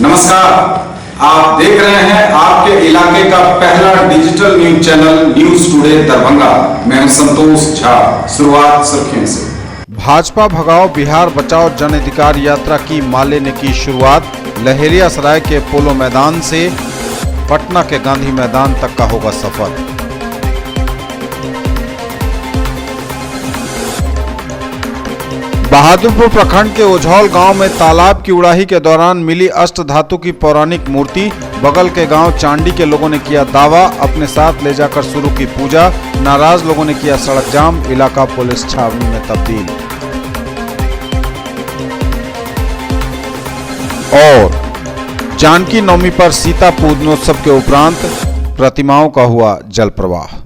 नमस्कार, आप देख रहे हैं आपके इलाके का पहला digital news channel news today Darbhanga. मैं हूं संतोष झा। शुरुआत सुर्खियों से। भाजपा भगाओ बिहार बचाओ जन अधिकार यात्रा की माले ने की शुरुआत। लहेरियासराय के पोलो मैदान से पटना के गांधी मैदान तक का होगा सफर। बहादुरपुर प्रखंड के ओझौल गांव में तालाब की उड़ाही के दौरान मिली अष्ट धातु की पौराणिक मूर्ति। बगल के गांव चांडी के लोगों ने किया दावा, अपने साथ ले जाकर शुरू की पूजा। नाराज लोगों ने किया सड़क जाम, इलाका पुलिस छावनी में तब्दील। और जानकी नवमी पर सीता पूजनोत्सव के उपरांत प्रतिमाओं का हुआ जल प्रवाह।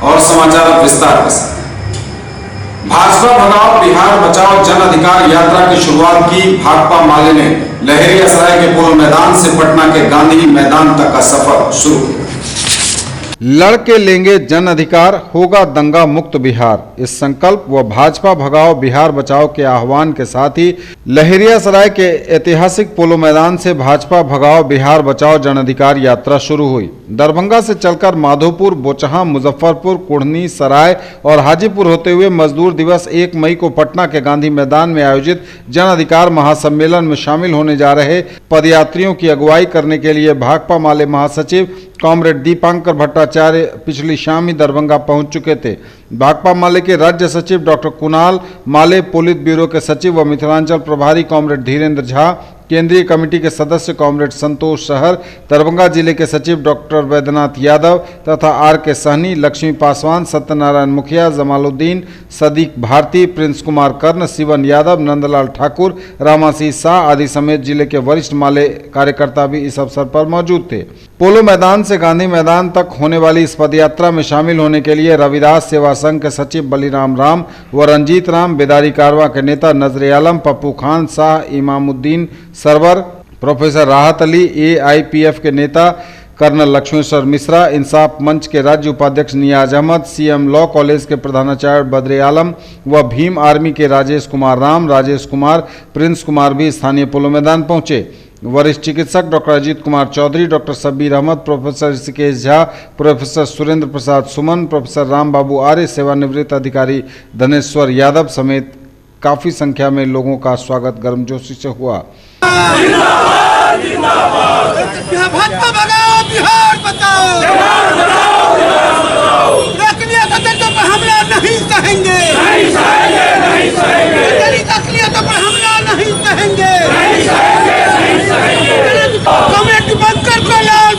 और समाचार अब विस्तार के साथ। भाजपा भगाओ बिहार बचाओ जन अधिकार यात्रा की शुरुआत की भाकपा माले ने लहेरियासराय के पोलो मैदान से पटना के गांधी मैदान तक का सफर शुरू किया। लड़के लेंगे जन अधिकार, होगा दंगा मुक्त बिहार। इस संकल्प व भाजपा भगाओ बिहार बचाओ के आह्वान के साथ ही लहेरियासराय के ऐतिहासिक पोलो मैदान से भाजपा भगाओ बिहार बचाओ जन अधिकार यात्रा शुरू हुई। दरभंगा से चलकर माधोपुर, बोचहां, मुजफ्फरपुर, कुढ़नी, सराय और हाजीपुर होते हुए मजदूर दिवस 1 मई को पटना के गांधी मैदान में आयोजित जन अधिकार महासम्मेलन में शामिल होने जा रहे पदयात्रियों की अगुवाई करने के लिए भाकपा माले महासचिव कॉमरेड दीपांकर भट्टाचार्य पिछली शाम ही दरभंगा पहुंच चुके थे। भाकपा माले के राज्य सचिव डॉक्टर कुणाल माले, पोलित ब्यूरो के सचिव व मिथिलांचल प्रभारी कॉमरेड धीरेन्द्र झा, केंद्रीय कमेटी के सदस्य कॉमरेड संतोष शहर, दरभंगा जिले के सचिव डॉक्टर वैद्यनाथ यादव तथा आर के सहनी, लक्ष्मी पासवान, सत्यनारायण मुखिया, जमालुद्दीन, सदीक भारती, प्रिंस कुमार कर्ण, शिवन यादव, नंदलाल ठाकुर, रामासी शाह आदि समेत जिले के वरिष्ठ माले कार्यकर्ता भी इस अवसर पर मौजूद थे। पोलो मैदान से गांधी मैदान तक होने वाली इस पदयात्रा में शामिल होने के लिए रविदास सेवा संघ के सचिव बलिराम राम व रंजीत राम, बेदारी कारवां के नेता नजरे आलम, पप्पू खान, शाह इमामुद्दीन सरवर, प्रोफेसर राहत अली, AIPF के नेता कर्नल लक्ष्मेश्वर मिश्रा, इंसाफ मंच के राज्य उपाध्यक्ष Niyaz Ahmad, CM law college के प्रधानाचार्य बद्रे आलम व भीम आर्मी के राजेश कुमार राम, राजेश कुमार, प्रिंस कुमार भी स्थानीय पोलो मैदान पहुंचे। वरिष्ठ चिकित्सक doctor Ajit Kumar Chaudhary, doctor Shabbir Ahmad, professor Rishikesh Jha, professor Surendra Prasad Suman, professor Ram Babu Arya, सेवानिवृत्त अधिकारी धनेश्वर यादव समेत काफी संख्या में लोगों का स्वागत गर्मजोशी से हुआ। जिंदाबाद, जिंदाबाद। भाजपा भगाओ बिहार बचाओ, बिहार बचाओ, बिहार बचाओ। रखलिया तंत्र पर हमला नहीं सहेंगे, नहीं सहेंगे, नहीं सहेंगे। तेरी तकलीफों पर हमला नहीं सहेंगे, नहीं सहेंगे, नहीं सहेंगे। कमेटी बंकर को लाल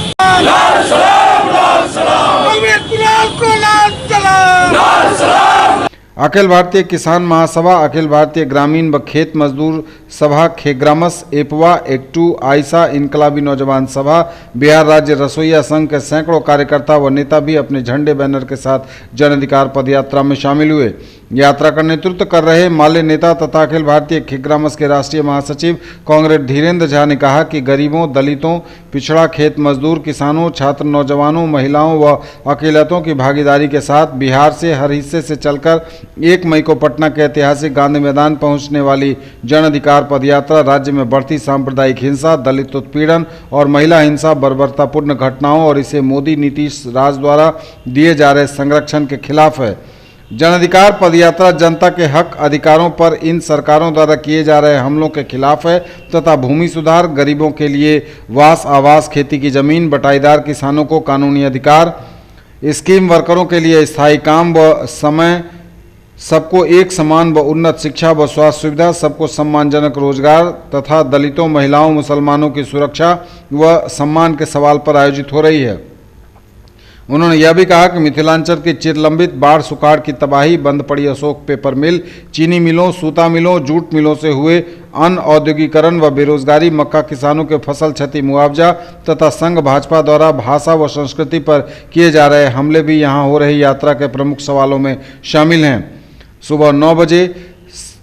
सलाम, लाल सलाम। कमेटी कुणाल को लाल सलाम, लाल सलाम। अखिल भारतीय किसान महासभा, अखिल भारतीय ग्रामीण व खेत मजदूर सभा खेग्रामस, एपवा, एक्टू, आयसा, इनकलाबी नौजवान सभा, बिहार राज्य रसोईया संघ के सैकड़ों कार्यकर्ता व नेता भी अपने झंडे बैनर के साथ जन अधिकार पदयात्रा में शामिल हुए। यात्रा का नेतृत्व कर रहे माले नेता तथा अखिल भारतीय खेग्रामस के राष्ट्रीय महासचिव कॉमरेड धीरेन्द्र झा ने कहा कि गरीबों, दलितों, पिछड़ा, खेत मजदूर, किसानों, छात्र, नौजवानों, महिलाओं व अकेलतों की भागीदारी के साथ बिहार से हर हिस्से से चलकर 1 मई को पटना के ऐतिहासिक गांधी मैदान पहुंचने वाली जन अधिकार पदयात्रा राज्य में बढ़ती सांप्रदायिक हिंसा, दलित उत्पीड़न और महिला हिंसा, बर्बरतापूर्ण घटनाओं और इसे मोदी नीतीश राज द्वारा दिए जा रहे संरक्षण के खिलाफ है। जन अधिकार पदयात्रा जनता के हक अधिकारों पर इन सरकारों द्वारा किए जा रहे हमलों के खिलाफ है तथा भूमि सुधार, गरीबों के लिए वास आवास, खेती की जमीन, बटाईदार किसानों को कानूनी अधिकार, स्कीम वर्करों के लिए स्थायी काम व समय, सबको एक समान व उन्नत शिक्षा व स्वास्थ्य सुविधा, सबको सम्मानजनक रोजगार तथा दलितों, महिलाओं, मुसलमानों की सुरक्षा व सम्मान के सवाल पर आयोजित हो रही है। उन्होंने यह भी कहा कि मिथिलांचल की चिरलंबित बाढ़ सुखाड़ की तबाही, बंद पड़ी अशोक पेपर मिल, चीनी मिलों, सूता मिलों, जूट मिलों से हुए अन औद्योगिकरण व बेरोजगारी, मक्का किसानों के फसल क्षति मुआवजा तथा संघ भाजपा द्वारा भाषा व संस्कृति पर किए जा रहे हमले भी यहाँ हो रही यात्रा के प्रमुख सवालों में शामिल हैं। सुबह 9 बजे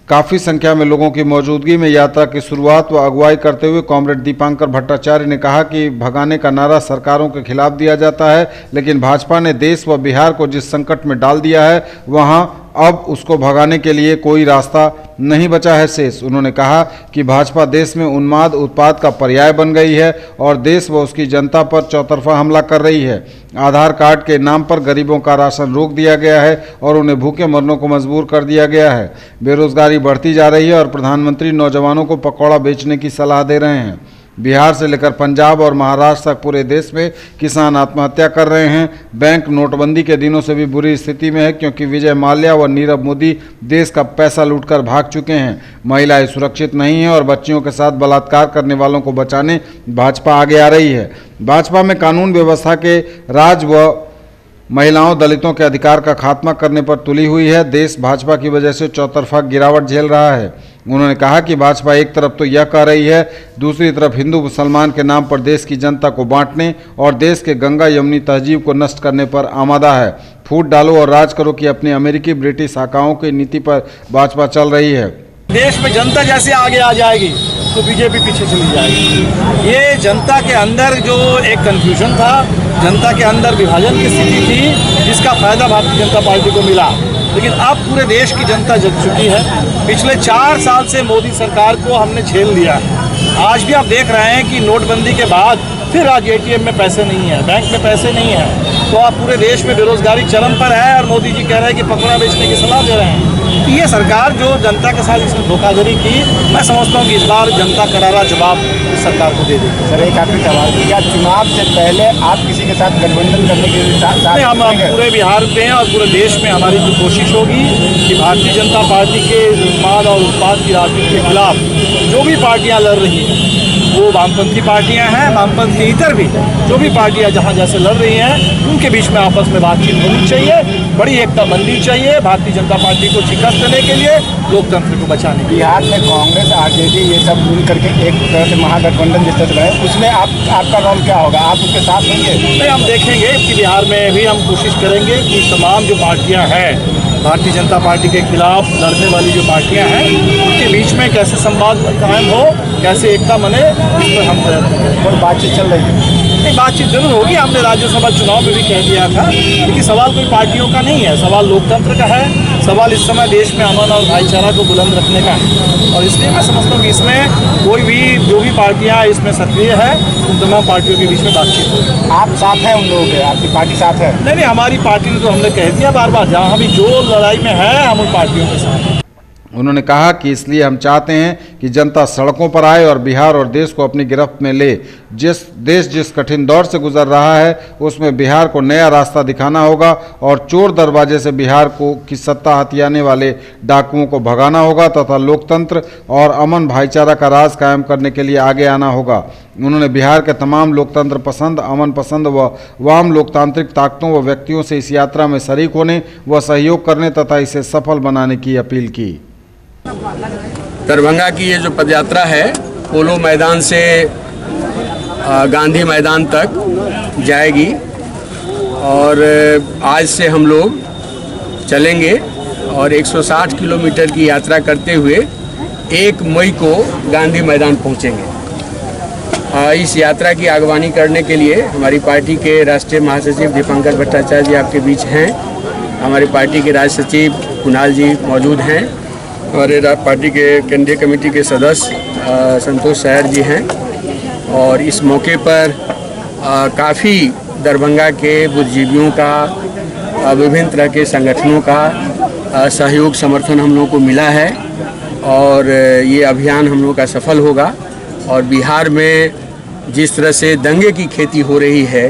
काफ़ी संख्या में लोगों की मौजूदगी में यात्रा की शुरुआत व अगुवाई करते हुए कॉमरेड दीपांकर भट्टाचार्य ने कहा कि भगाने का नारा सरकारों के खिलाफ दिया जाता है, लेकिन भाजपा ने देश व बिहार को जिस संकट में डाल दिया है वहां अब उसको भगाने के लिए कोई रास्ता नहीं बचा है शेष। उन्होंने कहा कि भाजपा देश में उन्माद उत्पाद का पर्याय बन गई है और देश व उसकी जनता पर चौतरफा हमला कर रही है। आधार कार्ड के नाम पर गरीबों का राशन रोक दिया गया है और उन्हें भूखे मरने को मजबूर कर दिया गया है। बेरोजगारी बढ़ती जा रही है और प्रधानमंत्री नौजवानों को पकौड़ा बेचने की सलाह दे रहे हैं। बिहार से लेकर पंजाब और महाराष्ट्र तक पूरे देश में किसान आत्महत्या कर रहे हैं। बैंक नोटबंदी के दिनों से भी बुरी स्थिति में है क्योंकि विजय माल्या व नीरव मोदी देश का पैसा लूटकर भाग चुके हैं। महिलाएं सुरक्षित नहीं हैं और बच्चियों के साथ बलात्कार करने वालों को बचाने भाजपा आगे आ रही है। भाजपा में कानून व्यवस्था के राज व महिलाओं दलितों के अधिकार का खात्मा करने पर तुली हुई है। देश भाजपा की वजह से चौतरफा गिरावट झेल रहा है। उन्होंने कहा कि भाजपा एक तरफ तो यह कह रही है, दूसरी तरफ हिंदू मुसलमान के नाम पर देश की जनता को बांटने और देश के गंगा यमुनी तहजीब को नष्ट करने पर आमादा है। फूट डालो और राज करो की अपनी अमेरिकी ब्रिटिश शाखाओं की नीति पर भाजपा चल रही है। देश में जनता जैसे आगे आ जाएगी तो बीजेपी पीछे चली जाएगी। ये जनता के अंदर जो एक कन्फ्यूजन था, जनता के अंदर विभाजन की स्थिति थी, जिसका फायदा भारतीय जनता पार्टी को मिला। लेकिन अब पूरे देश की जनता जग चुकी है। पिछले 4 साल से मोदी सरकार को हमने झेल लिया है। आज भी आप देख रहे हैं कि नोटबंदी के बाद फिर आज ATM में पैसे नहीं है, बैंक में पैसे नहीं है, तो आप पूरे देश में बेरोजगारी चरम पर है और मोदी जी कह रहे हैं कि पकौड़ा बेचने की सलाह दे रहे हैं। तो ये सरकार जो जनता के साथ इसमें धोखाधड़ी की, मैं समझता हूँ कि इस बार जनता करारा जवाब इस सरकार को दे देगी। सर, एक आखिरी सवाल, क्या चुनाव से पहले आप किसी के साथ गठबंधन करने के लिए हम पूरे बिहार में हैं और पूरे देश में हमारी जो कोशिश होगी कि भारतीय जनता पार्टी के उत्पाद और उत्पाद की राजनीति के खिलाफ जो भी पार्टियां लड़ रही हैं, वो वामपंथी पार्टियां हैं, वामपंथी इतर भी जो भी पार्टियां जहां जैसे लड़ रही हैं, उनके बीच में आपस में बातचीत होनी चाहिए, बड़ी एकता बननी चाहिए भारतीय जनता पार्टी को शिकस्त देने के लिए, लोकतंत्र को बचाने के लिए। बिहार में कांग्रेस RJD ये सब मिल करके एक तरह से महागठबंधन जिस तरह है, उसमें आपका रोल क्या होगा? आप उसके साथ होंगे? नहीं, हम देखेंगे कि बिहार में भी हम कोशिश करेंगे कि तमाम जो पार्टियां हैं भारतीय जनता पार्टी के खिलाफ लड़ने वाली जो पार्टियां हैं, उनके बीच में कैसे संवाद कायम हो, कैसे एकता बने, इस पर हम प्रयत्न करें। कोई बातचीत चल रही है? नहीं, बातचीत जरूर होगी। हमने राज्यसभा चुनाव में भी कह दिया था, लेकिन सवाल कोई पार्टियों का नहीं है, सवाल लोकतंत्र का है। सवाल इस समय देश में अमन और भाईचारा को बुलंद रखने का है और इसलिए मैं समझता हूँ कि इसमें कोई भी जो भी पार्टियाँ इसमें सक्रिय है, उन तमाम पार्टियों के बीच में बातचीत होगी। आप साथ हैं उन लोगों के? आपकी पार्टी साथ है? नहीं, हमारी पार्टी ने तो हमने कह दिया बार बार, जहाँ भी जो लड़ाई में है हम उन पार्टियों के साथ हैं। उन्होंने कहा कि इसलिए हम चाहते हैं कि जनता सड़कों पर आए और बिहार और देश को अपनी गिरफ्त में ले। जिस कठिन दौर से गुजर रहा है उसमें बिहार को नया रास्ता दिखाना होगा और चोर दरवाजे से बिहार को की सत्ता हथियाने वाले डाकुओं को भगाना होगा तथा लोकतंत्र और अमन भाईचारा का राज कायम करने के लिए आगे आना होगा। उन्होंने बिहार के तमाम लोकतंत्र पसंद, अमन पसंद व वाम लोकतांत्रिक ताकतों व व्यक्तियों से इस यात्रा में शरीक होने व सहयोग करने तथा इसे सफल बनाने की अपील की। दरभंगा की ये जो पदयात्रा है, पोलो मैदान से गांधी मैदान तक जाएगी और आज से हम लोग चलेंगे और 160 किलोमीटर की यात्रा करते हुए 1 मई को गांधी मैदान पहुंचेंगे। इस यात्रा की अगवानी करने के लिए हमारी पार्टी के राष्ट्रीय महासचिव दीपांकर भट्टाचार्य जी आपके बीच हैं, हमारी पार्टी के राज्य सचिव कुणाल जी मौजूद हैं, हमारे पार्टी के केंद्रीय कमेटी के सदस्य संतोष सैयर जी हैं और इस मौके पर काफ़ी दरभंगा के बुद्धिजीवियों का, विभिन्न तरह के संगठनों का सहयोग समर्थन हम लोगों को मिला है और ये अभियान हम लोगों का सफल होगा। और बिहार में जिस तरह से दंगे की खेती हो रही है,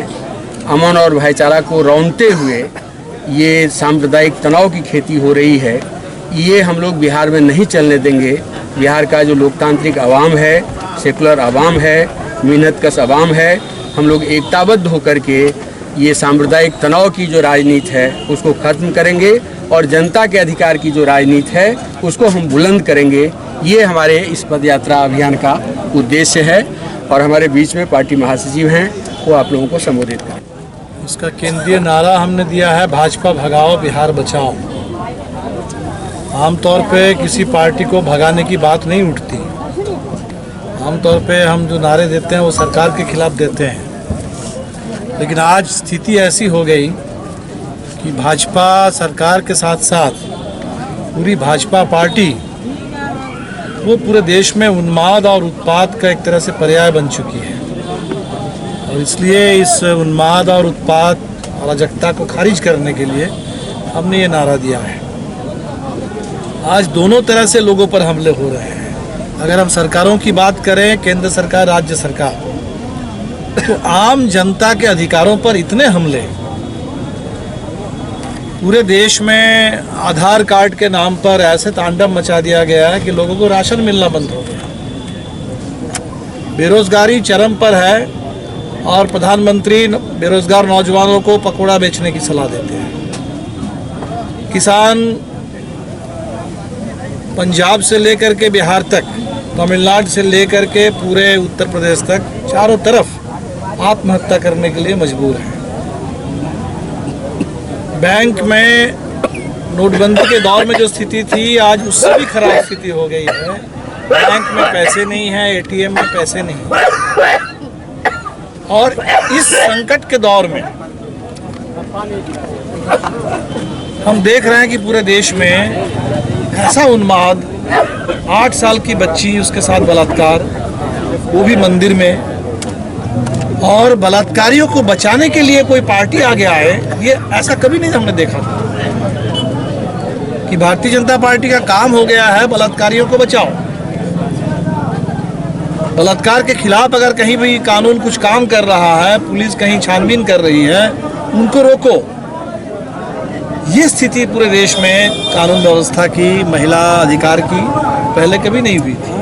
अमन और भाईचारा को रौंदते हुए ये सांप्रदायिक तनाव की खेती हो रही है, ये हम लोग बिहार में नहीं चलने देंगे। बिहार का जो लोकतांत्रिक आवाम है, सेकुलर आवाम है, मेहनतकश आवाम है, हम लोग एकताबद्ध होकर के ये सांप्रदायिक तनाव की जो राजनीति है उसको ख़त्म करेंगे और जनता के अधिकार की जो राजनीति है उसको हम बुलंद करेंगे। ये हमारे इस पदयात्रा अभियान का उद्देश्य है और हमारे बीच में पार्टी महासचिव हैं, वो आप लोगों को संबोधित करें। इसका केंद्रीय नारा हमने दिया है, भाजपा भगाओ बिहार बचाओ। आमतौर पे किसी पार्टी को भगाने की बात नहीं उठती। आमतौर पे हम जो नारे देते हैं वो सरकार के खिलाफ देते हैं, लेकिन आज स्थिति ऐसी हो गई कि भाजपा सरकार के साथ साथ पूरी भाजपा पार्टी वो पूरे देश में उन्माद और उत्पात का एक तरह से पर्याय बन चुकी है। और इसलिए इस उन्माद और उत्पात अराजकता को खारिज करने के लिए हमने ये नारा दिया है। आज दोनों तरह से लोगों पर हमले हो रहे हैं। अगर हम सरकारों की बात करें, केंद्र सरकार, राज्य सरकार, तो आम जनता के अधिकारों पर इतने हमले, पूरे देश में आधार कार्ड के नाम पर ऐसे तांडव मचा दिया गया है कि लोगों को राशन मिलना बंद हो गया। बेरोजगारी चरम पर है और प्रधानमंत्री बेरोजगार नौजवानों को पकौड़ा बेचने की सलाह देते हैं। किसान पंजाब से लेकर के बिहार तक, तमिलनाडु से लेकर के पूरे उत्तर प्रदेश तक, चारों तरफ आत्महत्या करने के लिए मजबूर हैं। बैंक में नोटबंदी के दौर में जो स्थिति थी, आज उससे भी खराब स्थिति हो गई है। बैंक में पैसे नहीं है, एटीएम में पैसे नहीं है। और इस संकट के दौर में हम देख रहे हैं कि पूरे देश में ऐसा उन्माद, 8 साल की बच्ची, उसके साथ बलात्कार, वो भी मंदिर में, और बलात्कारियों को बचाने के लिए कोई पार्टी आगे आए, ये ऐसा कभी नहीं हमने देखा था कि भारतीय जनता पार्टी का काम हो गया है बलात्कारियों को बचाओ। बलात्कार के खिलाफ अगर कहीं भी कानून कुछ काम कर रहा है, पुलिस कहीं छानबीन कर रही है, उनको रोको। ये स्थिति पूरे देश में कानून व्यवस्था की, महिला अधिकार की पहले कभी नहीं हुई थी।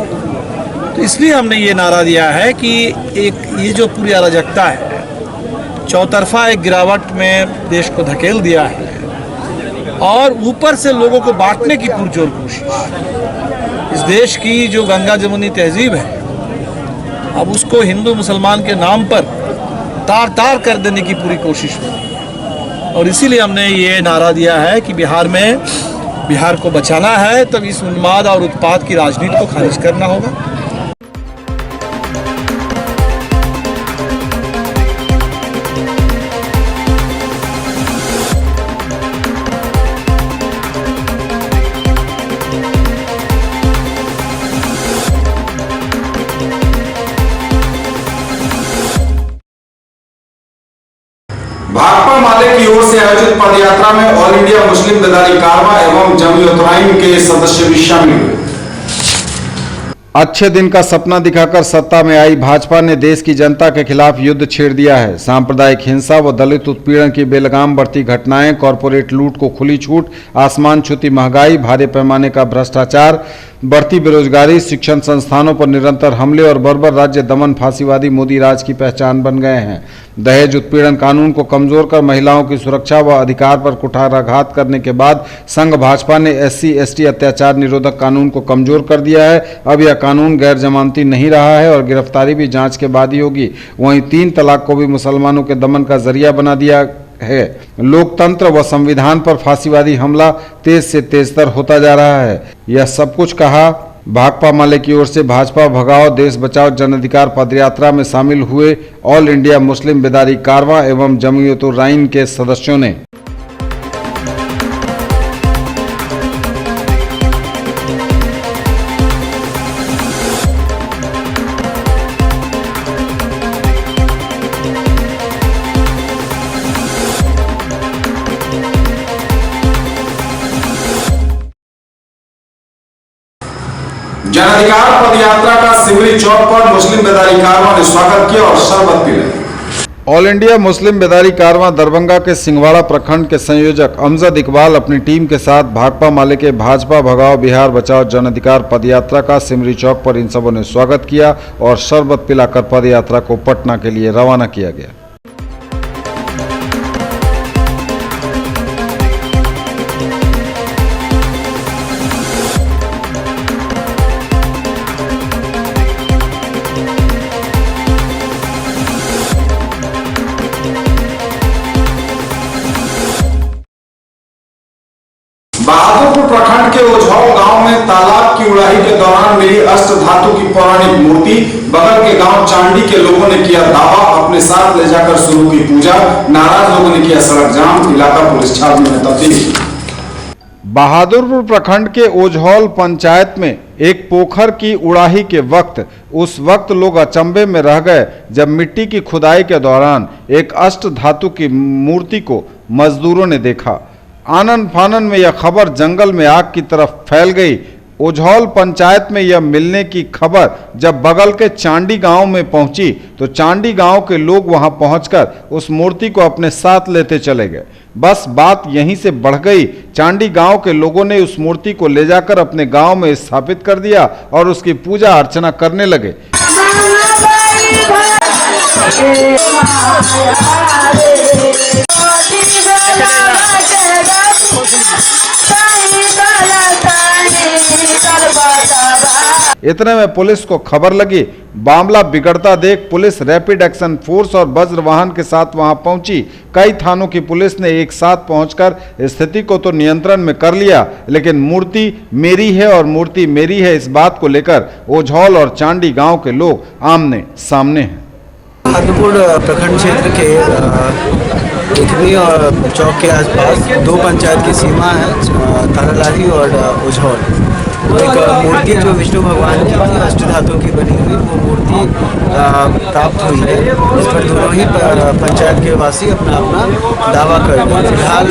तो इसलिए हमने ये नारा दिया है कि एक ये जो पूरी अराजकता है, चौतरफा एक गिरावट में देश को धकेल दिया है और ऊपर से लोगों को बांटने की पुरजोर कोशिश। इस देश की जो गंगा जमुनी तहजीब है, अब उसको हिंदू मुसलमान के नाम पर तार तार कर देने की पूरी कोशिश हो रही है। और इसीलिए हमने ये नारा दिया है कि बिहार को बचाना है, तब इस उन्माद और उत्पात की राजनीति को खारिज करना होगा। भाकपा माले की ओर से आयोजित पदयात्रा में ऑल इंडिया मुस्लिम बेदारी कारवां एवं जमीयत-उत-रहम के सदस्य भी शामिल हुए। अच्छे दिन का सपना दिखाकर सत्ता में आई भाजपा ने देश की जनता के खिलाफ युद्ध छेड़ दिया है। सांप्रदायिक हिंसा व दलित उत्पीड़न की बेलगाम बढ़ती घटनाएं, कॉरपोरेट लूट को खुली छूट, आसमान छूती महंगाई, भारी पैमाने का भ्रष्टाचार, बढ़ती बेरोजगारी, शिक्षण संस्थानों पर निरंतर हमले और बर्बर राज्य दमन फांसीवादी मोदी राज की पहचान बन गए हैं। दहेज उत्पीड़न कानून को कमजोर कर महिलाओं की सुरक्षा व अधिकार पर कुठाराघात करने के बाद संघ भाजपा ने SC/ST अत्याचार निरोधक कानून को कमजोर कर दिया है। अब यह कानून गैर जमानती नहीं रहा है और गिरफ्तारी भी जांच के बाद ही होगी। वहीं 3 तलाक को भी मुसलमानों के दमन का जरिया बना दिया है। लोकतंत्र व संविधान पर फांसीवादी हमला तेज से तेजतर होता जा रहा है। यह सब कुछ कहा भाकपा माले की ओर से भाजपा भगाओ देश बचाओ जन अधिकार पदयात्रा में शामिल हुए ऑल इंडिया मुस्लिम बेदारी कारवां एवं जमीयत-उत-रहम के सदस्यों ने। जन अधिकार पदयात्रा का सिमरी चौक पर मुस्लिम बेदारी कारवां ने स्वागत किया और शरबत पिलाई। ऑल इंडिया मुस्लिम बेदारी कारवां दरभंगा के सिंहवाड़ा प्रखंड के संयोजक अमजद इकबाल अपनी टीम के साथ भाकपा माले के भाजपा भगाओ बिहार बचाओ जन अधिकार पदयात्रा का सिमरी चौक पर इन सबों ने स्वागत किया और शरबत पिलाकर पदयात्रा को पटना के लिए रवाना किया गया। बहादुरपुर प्रखंड के ओझौल गांव में तालाब की उड़ाही के दौरान मिली अष्ट धातु की पौराणिक मूर्ति। बगल के गांव चांडी के लोगों ने किया दावा, अपने साथ ले जाकर शुरू की पूजा। नाराज लोगों ने किया सड़क जाम, इलाका पुलिस छावनी में तब्दील। बहादुरपुर प्रखंड के ओझौल पंचायत में एक पोखर की उड़ाही के वक्त उस वक्त लोग अचंभे में रह गए जब मिट्टी की खुदाई के दौरान एक अष्ट धातु की मूर्ति को मजदूरों ने देखा। आनन फानन में यह खबर जंगल में आग की तरफ फैल गई। ओझौल पंचायत में यह मिलने की खबर जब बगल के चांडी गांव में पहुंची तो चांडी गांव के लोग वहां पहुंचकर उस मूर्ति को अपने साथ लेते चले गए। बस बात यहीं से बढ़ गई। चांडी गांव के लोगों ने उस मूर्ति को ले जाकर अपने गांव में स्थापित कर दिया और उसकी पूजा अर्चना करने लगे। इतने में पुलिस को खबर लगी। मामला बिगड़ता देख पुलिस रैपिड एक्शन फोर्स और वज्र वाहन के साथ वहां पहुंची। कई थानों की पुलिस ने एक साथ पहुंचकर स्थिति को तो नियंत्रण में कर लिया, लेकिन मूर्ति मेरी है और मूर्ति मेरी है, इस बात को लेकर ओझौल और चांडी गांव के लोग आमने सामने हैं। बहादुरपुर प्रखंड क्षेत्र के इकनी और चौक के आसपास दो पंचायत की सीमा है, तारालाही और ओझौल। तो एक मूर्ति जो विष्णु भगवान की अष्ट धातु की बनी हुई वो मूर्ति प्राप्त हुई है। इस पर दोनों ही पंचायत के वासी अपना अपना दावा कर रहे हैं। फिलहाल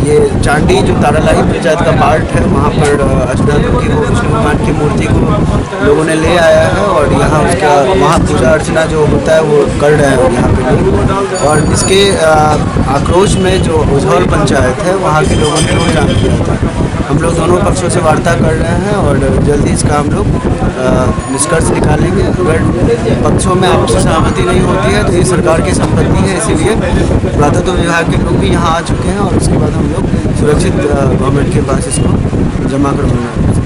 ये चांडी जो तारालाही पंचायत का पार्ट है वहाँ पर अष्ट धातु की वो विष्णु भगवान की मूर्ति को लोगों ने ले आया है और यहाँ उसका वहाँ पूजा अर्चना जो होता है वो कर रहे हैं यहाँ पे लोग। और इसके आक्रोश में जो ओझौल पंचायत है वहाँ के लोगों ने रोड जाम किया था। हम लोग दोनों पक्षों से वार्ता कर रहे हैं और जल्दी इसका हम लोग निष्कर्ष निकालेंगे। अगर पक्षों में आपस में सहमति नहीं होती है तो ये सरकार की संपत्ति है, इसीलिए पुरातत्व विभाग के लोग भी यहाँ आ चुके हैं और उसके बाद हम लोग सुरक्षित गवर्नमेंट के पास इसको जमा करवाना।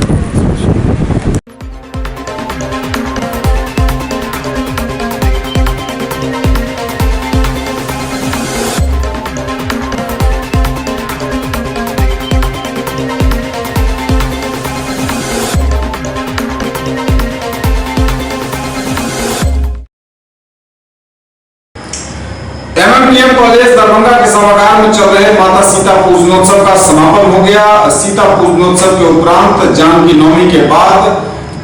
एमएमटीएम कॉलेज दरभंगा के सभागार में चल रहे माता सीता पूजनोत्सव का समापन हो गया। सीता पूजनोत्सव के उपरांत जानकी नवमी के बाद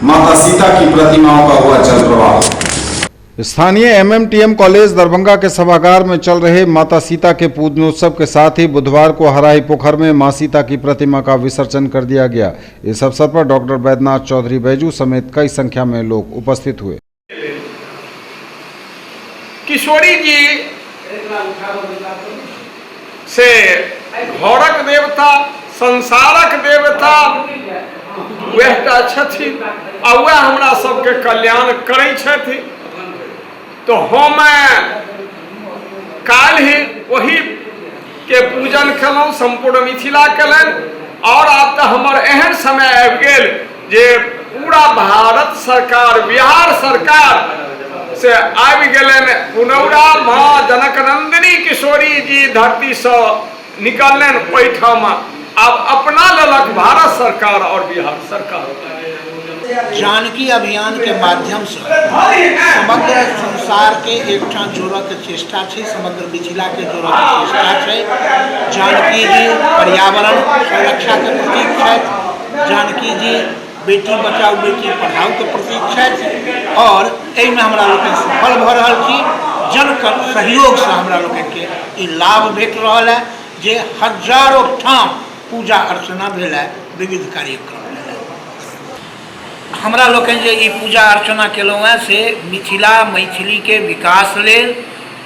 माता सीता की प्रतिमाओं का हुआ जल प्रवाह। स्थानीय एमएमटीएम कॉलेज दरभंगा के सभागार में चल रहे माता सीता के पूजनोत्सव के साथ ही बुधवार को हराही पोखर में मां सीता की प्रतिमा का विसर्जन कर दिया गया। इस अवसर पर डॉक्टर बैद्यनाथ चौधरी बैजू समेत कई संख्या में लोग उपस्थित हुए। किशोरी जी से घरक देवता संसारक देवता वह छथिन आ वह हमरा सबके कल्याण करै छथिन। तो हम काल ही वही के पूजन कलौं, संपूर्ण मिथिला कलन। और आब तो हमर एहन समय आबि गेल जे पूरा भारत सरकार, बिहार सरकार से आबि गेलन पुनौरा माँ जनकनंदिनी किशोरी जी धरती से निकलन ओहिठाम अब अपना लेलक भारत सरकार और बिहार सरकार। जानकी अभियान के माध्यम से समग्र संसार के एकठाम जोड़े के चेष्टा है, समग्र मिथिला के जोड़े के चेष्टा है। जानकी जी पर्यावरण संरक्षा के प्रतीक है। जानकी जी बेटी बचाओ बेटी पढ़ाओ के प्रतीक है और एहिमे हमरा लोग सफल भ रहल छी। जन सहयोग से हमरा लोग के ई लाभ भेट रहल है जे हजारों ठाम पूजा अर्चना भेल है, विविध कार्यक्रम हमरा लोग जे ई पूजा अर्चना केलहुँ हैं से मिथिला मैथिली के विकास लेल,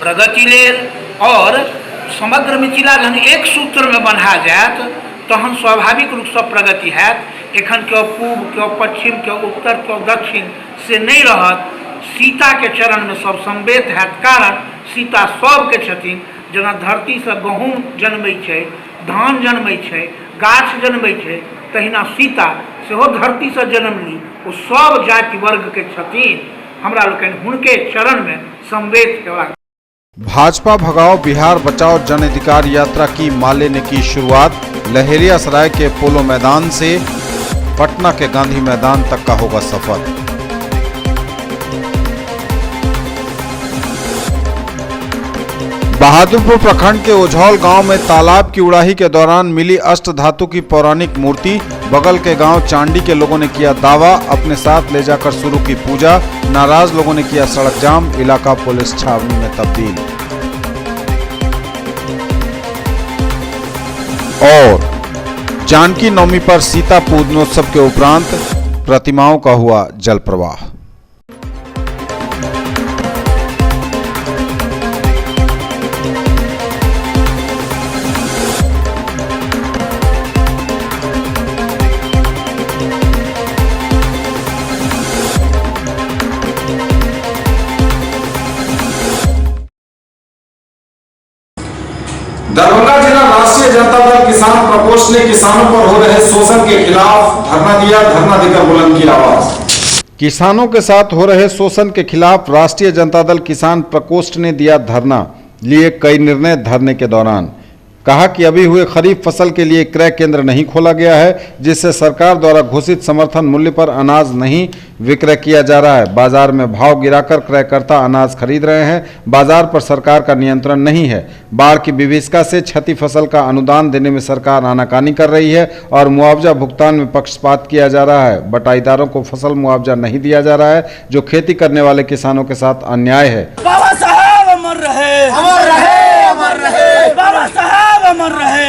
प्रगति लेल और समग्र मिथिला जहन एक सूत्र में बन्हा जायत तहन स्वाभाविक रूप से प्रगति हैत। एखन क्यों पूर्व क्यों पश्चिम क्यों उत्तर क्यों दक्षिण से नहीं रहत। सीता के चरण में सब सम्वेत हैत, कारण सीता सबके छथिन। जेना धरती से गहूँम जन्मै छै, धान जन्मै छै, गाछ जन्मै छै, तहिना सीता सेहो धरती से जन्म ली। ओ सब जाति वर्ग के छथिन। हमरा लोकनि हुनके चरण में सम्वेत हेबाक भाजपा भगाओ बिहार बचाओ जन अधिकार यात्रा की माले ने की शुरुआत। लहेरियासराय के पोलो मैदान से पटना के गांधी मैदान तक का होगा सफर। बहादुरपुर प्रखंड के ओझौल गांव में तालाब की उड़ाही के दौरान मिली अष्ट धातु की पौराणिक मूर्ति। बगल के गांव चांडी के लोगों ने किया दावा, अपने साथ ले जाकर शुरू की पूजा। नाराज लोगों ने किया सड़क जाम, इलाका पुलिस छावनी में तब्दील। और जानकी नवमी पर सीता पूजनोत्सव के उपरांत प्रतिमाओं का हुआ जल प्रवाह। दरभंगा जिला राष्ट्रीय जनता दल किसान प्रकोष्ठ ने किसानों पर हो रहे शोषण के खिलाफ धरना दिया। धरना देकर बुलंद की आवाज। किसानों के साथ हो रहे शोषण के खिलाफ राष्ट्रीय जनता दल किसान प्रकोष्ठ ने दिया धरना। लिए कई निर्णय धरने के दौरान। कहा कि अभी हुए खरीफ फसल के लिए क्रय केंद्र नहीं खोला गया है, जिससे सरकार द्वारा घोषित समर्थन मूल्य पर अनाज नहीं विक्रय किया जा रहा है। बाजार में भाव गिराकर क्रयकर्ता अनाज खरीद रहे हैं। बाजार पर सरकार का नियंत्रण नहीं है। बाढ़ की विभीषिका से क्षति फसल का अनुदान देने में सरकार आनाकानी कर रही है और मुआवजा भुगतान में पक्षपात किया जा रहा है। बटाईदारों को फसल मुआवजा नहीं दिया जा रहा है, जो खेती करने वाले किसानों के साथ अन्याय है। बाबा साहब अमर रहे, अमर रहे, अमर रहे। बाबा साहब अमर रहे।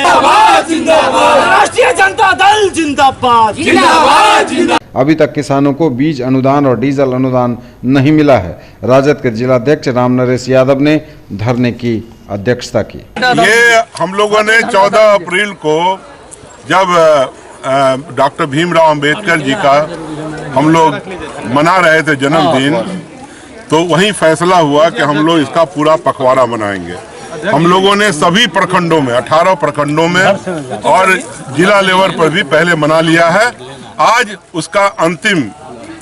जिंदाबाद। राष्ट्रीय जनता दल जिंदाबाद, जिंदाबाद, जिंदाबाद। अभी तक किसानों को बीज अनुदान और डीजल अनुदान नहीं मिला है। राजद के जिलाध्यक्ष राम नरेश यादव ने धरने की अध्यक्षता की। ये हम लोगों ने 14 अप्रैल को जब डॉक्टर भीमराव अंबेडकर जी का हम लोग मना रहे थे जन्मदिन, तो वही फैसला हुआ कि हम लोग इसका पूरा पखवाड़ा मनाएंगे। हम लोगों ने सभी प्रखंडों में 18 प्रखंडों में और जिला लेवल पर भी पहले मना लिया है। आज उसका अंतिम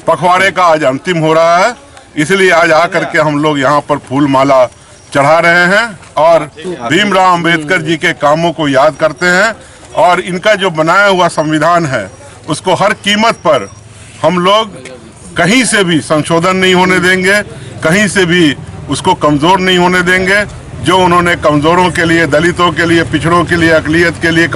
पखवाड़े का आज अंतिम हो रहा है, इसलिए आज आकर के हम लोग यहाँ पर फूल माला चढ़ा रहे हैं और भीमराव अंबेडकर जी के कामों को याद करते हैं। और इनका जो बनाया हुआ संविधान है उसको हर कीमत पर हम लोग कहीं से भी संशोधन नहीं होने देंगे, कहीं से भी उसको कमज़ोर नहीं होने देंगे। जो उन्होंने कमज़ोरों के लिए, दलितों के लिए, पिछड़ों के लिए, अक़लियत के लिए,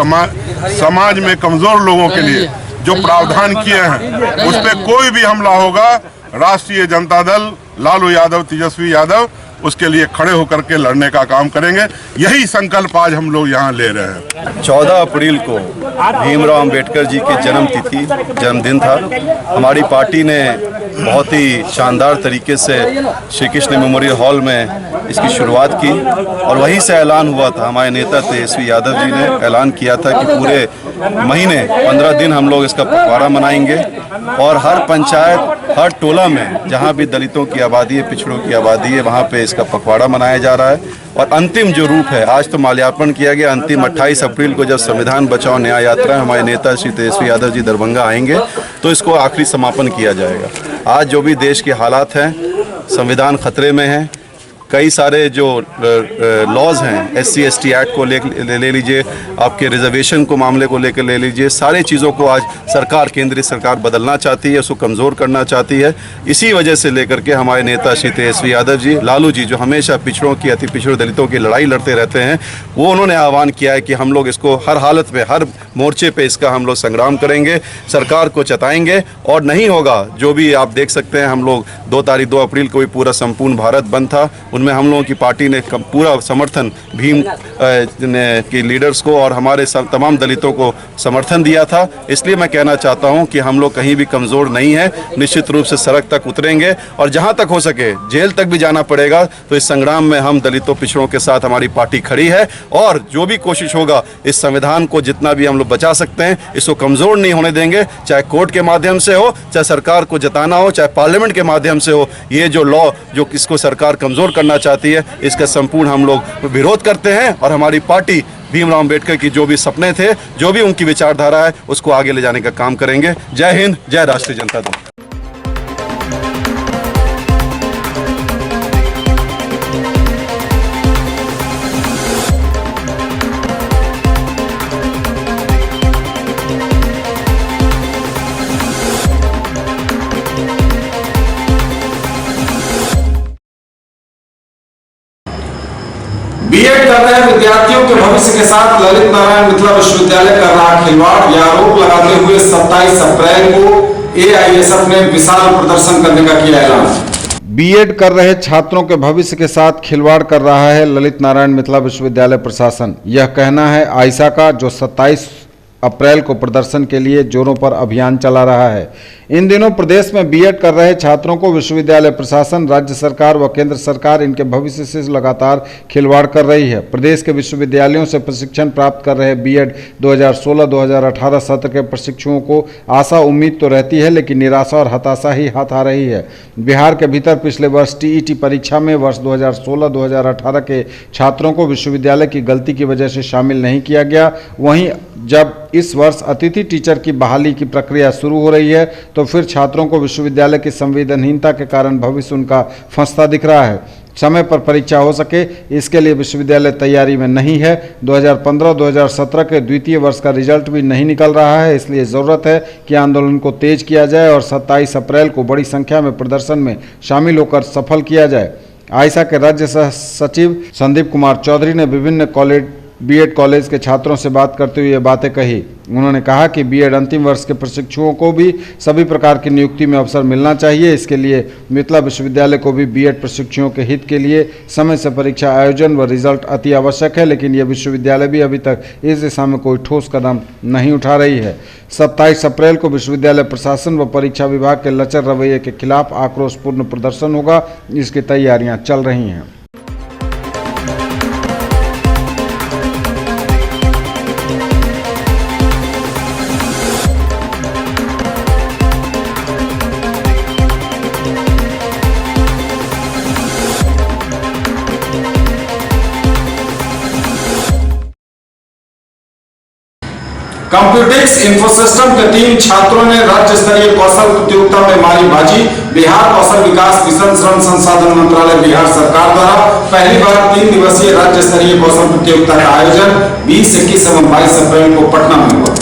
समाज में कमज़ोर लोगों के लिए जो प्रावधान किए हैं, उस पर कोई भी हमला होगा, राष्ट्रीय जनता दल लालू यादव, तेजस्वी यादव उसके लिए खड़े होकर के लड़ने का काम करेंगे। यही संकल्प आज हम लोग यहाँ ले रहे हैं। 14 अप्रैल को भीमराव अंबेडकर जी की जन्मदिन था। हमारी पार्टी ने बहुत ही शानदार तरीके से श्री कृष्ण मेमोरियल हॉल में इसकी शुरुआत की और वहीं से ऐलान हुआ था। हमारे नेता तेजस्वी यादव जी ने ऐलान किया था कि पूरे महीने 15 दिन हम लोग इसका पखवाड़ा मनाएंगे और हर पंचायत, हर टोला में जहाँ भी दलितों की आबादी है, पिछड़ों की आबादी है, वहाँ पे इसका पखवाड़ा मनाया जा रहा है। और अंतिम जो रूप है, आज तो माल्यार्पण किया गया, अंतिम 28 अप्रैल को जब संविधान बचाओ न्याय यात्रा हमारे नेता श्री तेजस्वी यादव जी दरभंगा आएंगे तो इसको आखिरी समापन किया जाएगा। आज जो भी देश के हालात हैं, संविधान खतरे में है। कई सारे जो लॉज हैं, SC ST एक्ट को ले लीजिए, आपके रिजर्वेशन को मामले को लेकर ले लीजिए, सारे चीज़ों को आज सरकार, केंद्रीय सरकार बदलना चाहती है, उसको कमज़ोर करना चाहती है। इसी वजह से लेकर के हमारे नेता श्री तेजस्वी यादव जी, लालू जी, जो हमेशा पिछड़ों की, अति पिछड़ों दलितों की लड़ाई लड़ते रहते हैं, वो उन्होंने आह्वान किया है कि हम लोग इसको हर हालत में, हर मोर्चे पर इसका हम लोग संग्राम करेंगे, सरकार को चताएँगे। और नहीं होगा, जो भी आप देख सकते हैं, हम लोग 2 अप्रैल को भी पूरा संपूर्ण भारत बंद था, उनमें हम लोगों की पार्टी ने पूरा समर्थन भीम के लीडर्स को और हमारे तमाम दलितों को समर्थन दिया था। इसलिए मैं कहना चाहता हूं कि हम लोग कहीं भी कमज़ोर नहीं है, निश्चित रूप से सड़क तक उतरेंगे और जहां तक हो सके जेल तक भी जाना पड़ेगा। तो इस संग्राम में हम दलितों, पिछड़ों के साथ हमारी पार्टी खड़ी है और जो भी कोशिश होगा, इस संविधान को जितना भी हम लोग बचा सकते हैं, इसको कमज़ोर नहीं होने देंगे, चाहे कोर्ट के माध्यम से हो, चाहे सरकार को जताना हो, चाहे पार्लियामेंट के माध्यम से हो। ये जो लॉ जो इसको सरकार कमज़ोर करना चाहती है, इसका संपूर्ण हम लोग विरोध करते हैं और हमारी पार्टी भीमराव अंबेडकर की जो भी सपने थे, जो भी उनकी विचारधारा है, उसको आगे ले जाने का काम करेंगे। जय हिंद, जय राष्ट्रीय जनता दल। रहे विद्यार्थियों के भविष्य के साथ ललित नारायण मिथिला विश्वविद्यालय कर रहा खिलवाड़, यह आरोप लगाते हुए 27 अप्रैल को एआईएसएफ ने विशाल प्रदर्शन करने का किया ऐलान। बीएड कर रहे छात्रों के भविष्य के साथ खिलवाड़ कर रहा है ललित नारायण मिथिला विश्वविद्यालय प्रशासन। यह कहना है आयशा का, जो 27 अप्रैल को प्रदर्शन के लिए जोरों पर अभियान चला रहा है। इन दिनों प्रदेश में बीएड कर रहे छात्रों को विश्वविद्यालय प्रशासन, राज्य सरकार व केंद्र सरकार इनके भविष्य से लगातार खिलवाड़ कर रही है। प्रदेश के विश्वविद्यालयों से प्रशिक्षण प्राप्त कर रहे बीएड 2016-2018 सत्र के प्रशिक्षुओं को आशा उम्मीद तो रहती है, लेकिन निराशा और हताशा ही हाथ आ रही है। बिहार के भीतर पिछले वर्ष टीईटी परीक्षा में वर्ष 2016-2018 के छात्रों को विश्वविद्यालय की गलती की वजह से शामिल नहीं किया गया। वहीं जब इस वर्ष अतिथि टीचर की बहाली की प्रक्रिया शुरू हो रही है, तो फिर छात्रों को विश्वविद्यालय की संवेदनहीनता के कारण भविष्य उनका फंसता दिख रहा है। समय पर परीक्षा हो सके, इसके लिए विश्वविद्यालय तैयारी में नहीं है। 2015-2017 के द्वितीय वर्ष का रिजल्ट भी नहीं निकल रहा है, इसलिए ज़रूरत है कि आंदोलन को तेज किया जाए और 27 अप्रैल को बड़ी संख्या में प्रदर्शन में शामिल होकर सफल किया जाए। आयशा के राज्य सचिव संदीप कुमार चौधरी ने विभिन्न बीएड कॉलेज के छात्रों से बात करते हुए ये बातें कही। उन्होंने कहा कि बीएड अंतिम वर्ष के प्रशिक्षुओं को भी सभी प्रकार की नियुक्ति में अवसर मिलना चाहिए। इसके लिए मिथिला विश्वविद्यालय को भी बीएड प्रशिक्षुओं के हित के लिए समय से परीक्षा आयोजन व रिजल्ट अति आवश्यक है, लेकिन यह विश्वविद्यालय भी अभी तक इस दिशा में कोई ठोस कदम नहीं उठा रही है। 27 अप्रैल को विश्वविद्यालय प्रशासन व परीक्षा विभाग के लचर रवैये के खिलाफ आक्रोशपूर्ण प्रदर्शन होगा। इसकी तैयारियां चल रही हैं। कंप्यूटेक्स इंफोसिस्टम के 3 छात्रों ने राज्य स्तरीय कौशल प्रतियोगिता में मारी बाजी। बिहार कौशल विकास मिशन श्रम संसाधन मंत्रालय बिहार सरकार द्वारा पहली बार 3 दिवसीय राज्य स्तरीय कौशल प्रतियोगिता का आयोजन 20, 21 एवं 22 अप्रैल को पटना में हुआ।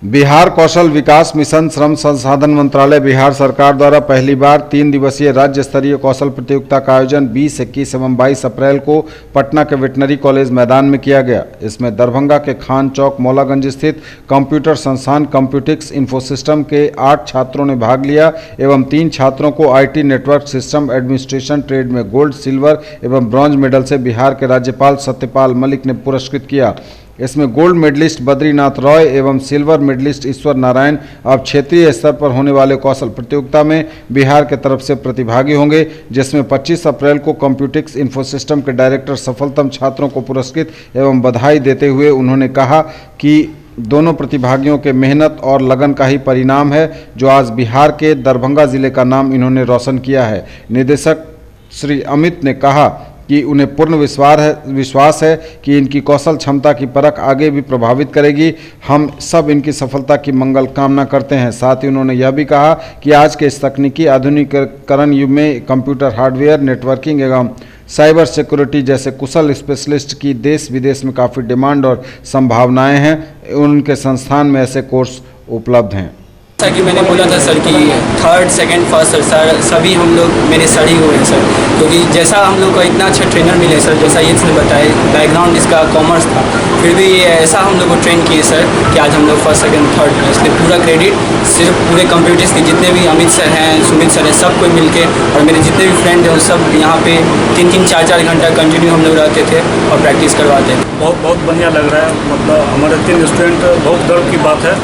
बिहार कौशल विकास मिशन श्रम संसाधन मंत्रालय बिहार सरकार द्वारा पहली बार 3 दिवसीय राज्य स्तरीय कौशल प्रतियोगिता का आयोजन 20, 21 एवं 22 अप्रैल को पटना के वेटनरी कॉलेज मैदान में किया गया। इसमें दरभंगा के खान चौक मौलागंज स्थित कंप्यूटर संस्थान कंप्यूटिक्स इंफोसिस्टम के 8 छात्रों ने भाग लिया एवं 3 छात्रों को IT network system administration trade में गोल्ड, सिल्वर एवं ब्रॉन्ज मेडल से बिहार के राज्यपाल सत्यपाल मलिक ने पुरस्कृत किया। इसमें गोल्ड मेडलिस्ट बद्रीनाथ रॉय एवं सिल्वर मेडलिस्ट ईश्वर नारायण अब क्षेत्रीय स्तर पर होने वाले कौशल प्रतियोगिता में बिहार के तरफ से प्रतिभागी होंगे, जिसमें 25 अप्रैल को कंप्यूटिक्स इंफोसिस्टम के डायरेक्टर सफलतम छात्रों को पुरस्कृत एवं बधाई देते हुए उन्होंने कहा कि दोनों प्रतिभागियों के मेहनत और लगन का ही परिणाम है, जो आज बिहार के दरभंगा जिले का नाम इन्होंने रोशन किया है। निदेशक श्री अमित ने कहा कि उन्हें पूर्ण विश्वास है कि इनकी कौशल क्षमता की परख आगे भी प्रभावित करेगी। हम सब इनकी सफलता की मंगल कामना करते हैं। साथ ही उन्होंने यह भी कहा कि आज के इस तकनीकी आधुनिकीकरण युग में कंप्यूटर हार्डवेयर, नेटवर्किंग एवं साइबर सिक्योरिटी जैसे कुशल स्पेशलिस्ट की देश विदेश में काफ़ी डिमांड और संभावनाएं हैं। उनके संस्थान में ऐसे कोर्स उपलब्ध हैं। जैसा कि मैंने बोला था सर कि 3rd, 2nd, 1st सर सभी हम लोग मेरे सर ही हुए हैं सर, क्योंकि जैसा हम लोग को इतना अच्छा ट्रेनर मिले सर, जैसा ये इसने बताया बैकग्राउंड इसका कॉमर्स था, फिर भी ऐसा हम लोग को ट्रेन किए सर कि आज हम लोग 1st, 2nd, 3rd में। इसलिए पूरा क्रेडिट सिर्फ पूरे कंप्यूटर्स के जितने भी अमित सर हैं, सुमित सर हैं, सबको मिल के और मेरे जितने भी फ्रेंड हैं सब यहाँ पे 3-3, 4-4 घंटा कंटिन्यू हम लोग रहते थे और प्रैक्टिस करवाते थे। बहुत बढ़िया लग रहा है। मतलब हमारे 3 स्टूडेंट, बहुत गर्व की बात है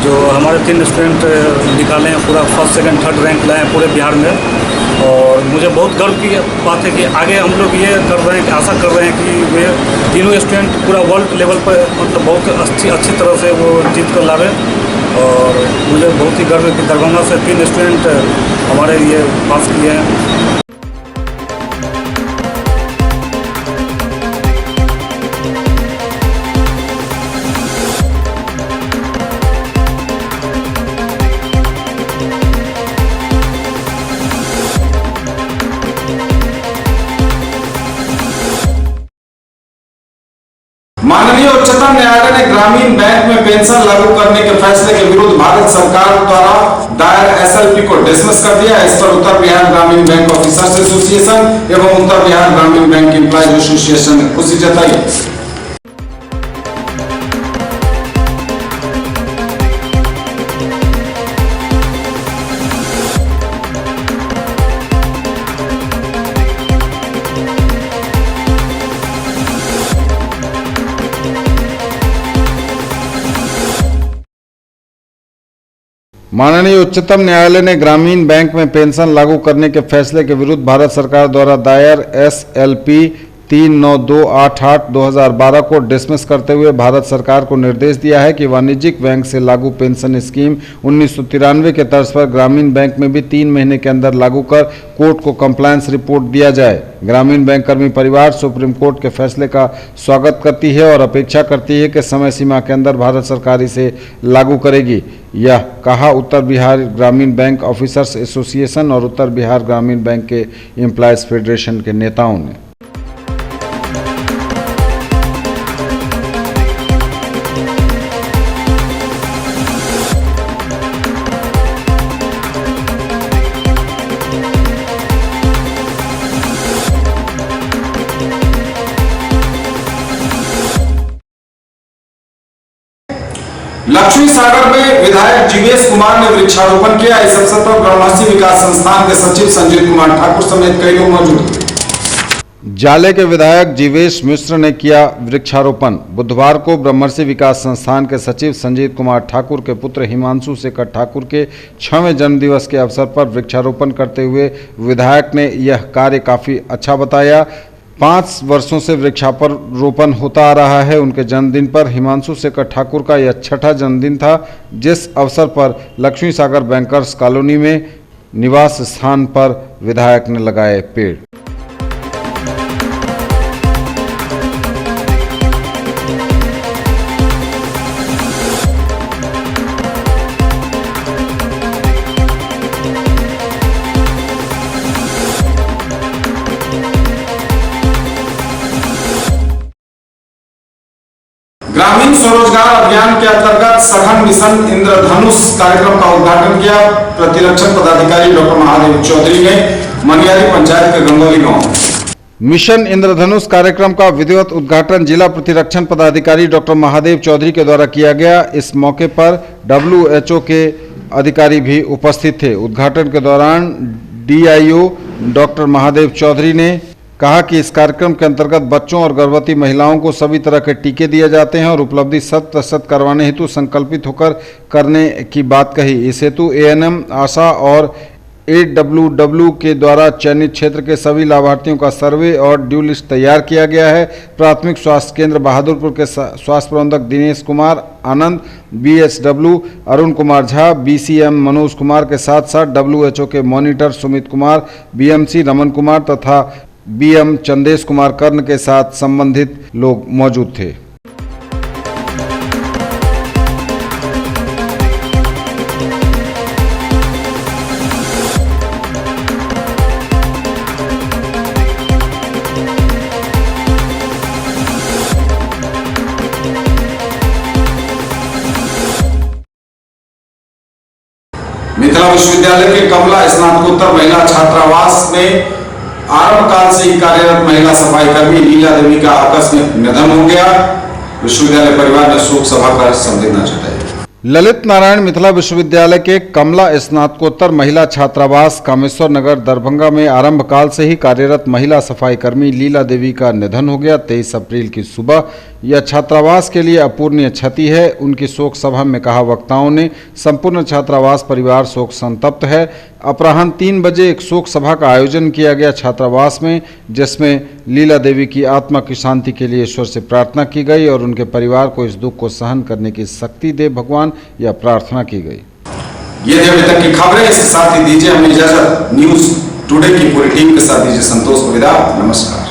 जो हमारे 3 स्टूडेंट निकाले हैं, पूरा 1st, 2nd, 3rd रैंक लाए हैं पूरे बिहार में। और मुझे बहुत गर्व की बात है कि आगे हम लोग ये कर रहे हैं कि आशा कर रहे हैं कि वे तीनों स्टूडेंट पूरा वर्ल्ड लेवल पर मतलब बहुत अच्छी तरह से वो जीत कर लावे। और मुझे बहुत ही गर्व है कि दरभंगा से 3 स्टूडेंट हमारे ये पास किए हैं। माननीय उच्चतम न्यायालय ने ग्रामीण बैंक में पेंशन लागू करने के फैसले के विरुद्ध भारत सरकार द्वारा दायर एसएलपी को डिसमिस कर दिया। इस पर उत्तर बिहार ग्रामीण बैंक ऑफिसर्स एसोसिएशन एवं उत्तर बिहार ग्रामीण बैंक एम्प्लॉयज एसोसिएशन ने खुशी जताई। माननीय उच्चतम न्यायालय ने ग्रामीण बैंक में पेंशन लागू करने के फैसले के विरुद्ध भारत सरकार द्वारा दायर एसएलपी 39288/2012 को डिसमिस करते हुए भारत सरकार को निर्देश दिया है कि वाणिज्यिक बैंक से लागू पेंशन स्कीम 1993 के तर्ज पर ग्रामीण बैंक में भी 3 महीने के अंदर लागू कर कोर्ट को कंप्लायंस रिपोर्ट दिया जाए। ग्रामीण बैंक कर्मी परिवार सुप्रीम कोर्ट के फैसले का स्वागत करती है और अपेक्षा करती है कि समय सीमा के अंदर भारत सरकार इसे लागू करेगी। यह कहा उत्तर बिहार ग्रामीण बैंक ऑफिसर्स एसोसिएशन और उत्तर बिहार ग्रामीण बैंक के एम्प्लॉयज फेडरेशन के नेताओं ने। लक्ष्मी सागर में विधायक जीवेश कुमार ने वृक्षारोपण किया। इस अवसर पर ब्रह्मर्षि विकास संस्थान के सचिव संजीत कुमार ठाकुर समेत कई लोग मौजूद थे। जाले के विधायक जीवेश मिश्र ने किया वृक्षारोपण। बुधवार को ब्रह्मर्षि विकास संस्थान के सचिव संजीत कुमार ठाकुर के पुत्र हिमांशु शेखर ठाकुर के 6वें जन्मदिवस के अवसर पर वृक्षारोपण करते हुए विधायक ने यह कार्य काफी अच्छा बताया। 5 वर्षों से वृक्षारोपण होता आ रहा है। उनके जन्मदिन पर हिमांशु शेखर ठाकुर का यह 6ठा जन्मदिन था, जिस अवसर पर लक्ष्मी सागर बैंकर्स कॉलोनी में निवास स्थान पर विधायक ने लगाए पेड़। ग्रामीण स्वरोजगार अभियान के अंतर्गत सघन मिशन इंद्रधनुष कार्यक्रम का उद्घाटन किया। प्रतिरक्षण पदाधिकारी डॉक्टर महादेव चौधरी ने मनियारी पंचायत के गंगोली गांव। मिशन इंद्रधनुष कार्यक्रम का विधिवत उद्घाटन जिला प्रतिरक्षण पदाधिकारी डॉक्टर महादेव चौधरी के द्वारा किया गया। इस मौके पर WHO के अधिकारी भी उपस्थित थे। उद्घाटन के दौरान DIO डॉक्टर महादेव चौधरी ने कहा कि इस कार्यक्रम के अंतर्गत बच्चों और गर्भवती महिलाओं को सभी तरह के टीके दिए जाते हैं और उपलब्धि 100% करवाने हेतु संकल्पित होकर करने की बात कही। इस हेतु ANM, आशा और AWW के द्वारा चयनित क्षेत्र के सभी लाभार्थियों का सर्वे और ड्यू लिस्ट तैयार किया गया है। प्राथमिक स्वास्थ्य केंद्र बहादुरपुर के स्वास्थ्य प्रबंधक दिनेश कुमार आनंद, BSW अरुण कुमार झा, BCM मनोज कुमार के साथ साथ WHO के मॉनिटर सुमित कुमार, BMC रमन कुमार तथा BM चंदेश कुमार कर्ण के साथ संबंधित लोग मौजूद थे। मिथिला विश्वविद्यालय के कमला स्नातकोत्तर महिला छात्रावास में आरंभ काल से ही कार्यरत महिला सफाई कर्मी लीला देवी का आकस्मिक निधन हो गया। विश्वविद्यालय परिवार ने शोक सभा कर संवेदना जताई। ललित नारायण मिथिला विश्वविद्यालय के कमला स्नातकोत्तर महिला छात्रावास कामेश्वर नगर दरभंगा में आरंभ काल से ही कार्यरत महिला सफाई कर्मी लीला देवी का निधन हो गया। 23 अप्रैल की सुबह यह छात्रावास के लिए अपूरणीय क्षति है। उनकी शोक सभा में कहा वक्ताओं ने संपूर्ण छात्रावास परिवार शोक संतप्त है। अपराह्न 3 बजे एक शोक सभा का आयोजन किया गया छात्रावास में, जिसमें लीला देवी की आत्मा की शांति के लिए ईश्वर से प्रार्थना की गई और उनके परिवार को इस दुख को सहन करने की शक्ति दे भगवान, यह प्रार्थना की गई। ये थे अभी तक की खबरें। इसके साथ ही दीजिए हमें इजाजत। न्यूज टुडे की पूरी टीम के साथ दीजिए संतोष को विदा। नमस्कार।